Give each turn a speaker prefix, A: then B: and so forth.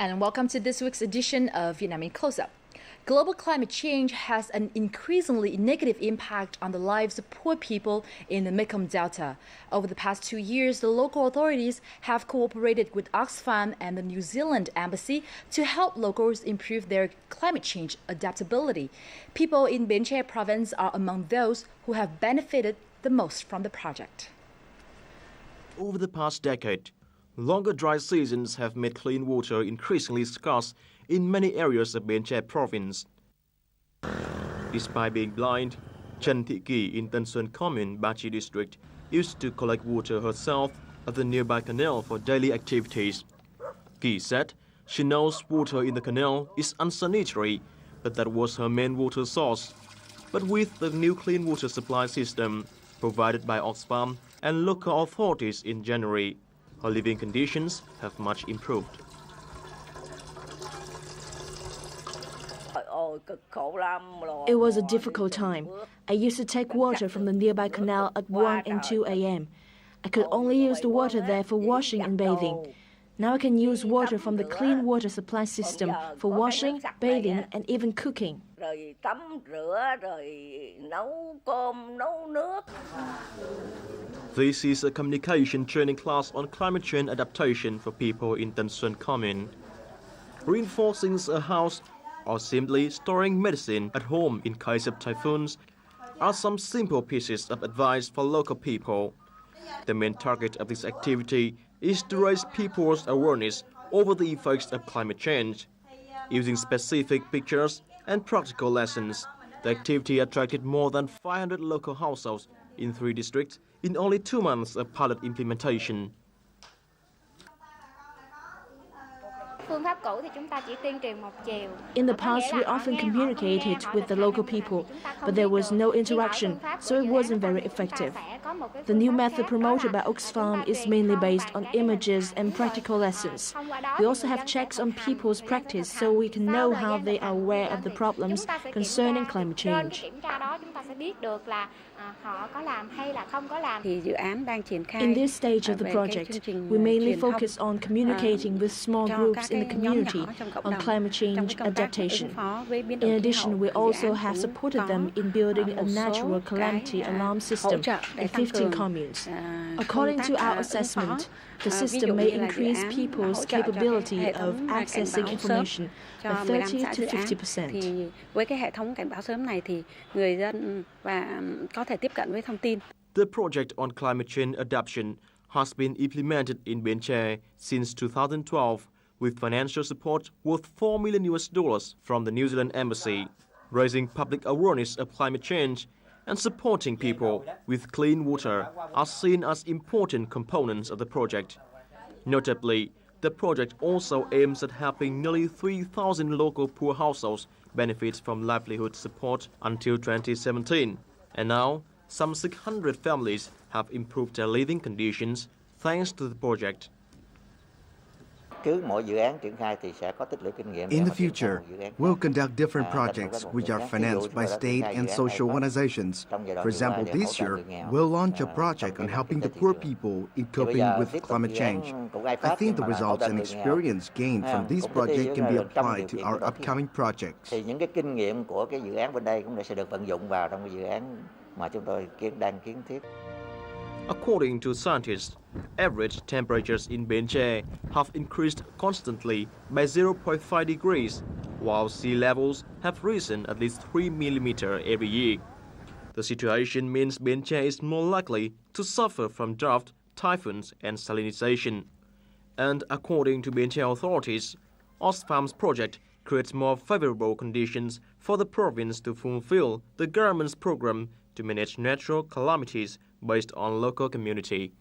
A: And welcome to this week's edition of Vietnamese Close-Up. Global climate change has an increasingly negative impact on the lives of poor people in the Mekong Delta. Over the past 2 years, the local authorities have cooperated with Oxfam and the New Zealand Embassy to help locals improve their climate change adaptability. People in Ben Tre province are among those who have benefited the most from the project.
B: Over the past decade, longer dry seasons have made clean water increasingly scarce in many areas of Ben Tre province. Despite being blind, Chen Thị Kỳ in Tân Xuân Commune, Ba Chi district, used to collect water herself at the nearby canal for daily activities. Kỳ said she knows water in the canal is unsanitary, but that was her main water source. But with the new clean water supply system provided by Oxfam and local authorities in January, her living conditions have much improved.
C: It was a difficult time. I used to take water from the nearby canal at 1 and 2 a.m. I could only use the water there for washing and bathing. Now I can use water from the clean water supply system for washing, bathing, and even cooking.
B: This is a communication training class on climate change adaptation for people in Tân Xuân Commune. Reinforcing a house or simply storing medicine at home in case of typhoons are some simple pieces of advice for local people. The main target of this activity is to raise people's awareness over the effects of climate change. Using specific pictures and practical lessons, the activity attracted more than 500 local households in 3 districts in only 2 months of pilot implementation.
C: In the past, we often communicated with the local people, but there was no interaction, so it wasn't very effective. The new method promoted by Oxfam is mainly based on images and practical lessons. We also have checks on people's practice so we can know how they are aware of the problems concerning climate change. In this stage of the project, we mainly focus on communicating with small groups in the community on climate change adaptation. In addition, we also have supported them in building a natural calamity alarm system in 15 communes. According to our assessment, the system may increase people's capability of accessing information by 30 to 50%.
B: The project on climate change adaptation has been implemented in Ben Tre since 2012 with financial support worth $4 million from the New Zealand Embassy, raising public awareness of climate change and supporting people with clean water are seen as important components of the project. Notably, the project also aims at helping nearly 3,000 local poor households benefit from livelihood support until 2017. And now, some 600 families have improved their living conditions thanks to the project.
D: In
E: the future, we'll conduct different projects which are financed by state and social organizations. For example, this year, we'll launch a project on helping the poor people in coping with climate change. I think the results and experience gained from this project can be applied to our upcoming projects.
B: According to scientists, average temperatures in Ben Tre have increased constantly by 0.5 degrees, while sea levels have risen at least 3 millimeters every year. The situation means Ben Tre is more likely to suffer from drought, typhoons, and salinization. And according to Ben Tre authorities, Oxfam's project creates more favorable conditions for the province to fulfill the government's program to manage natural calamities based on local community.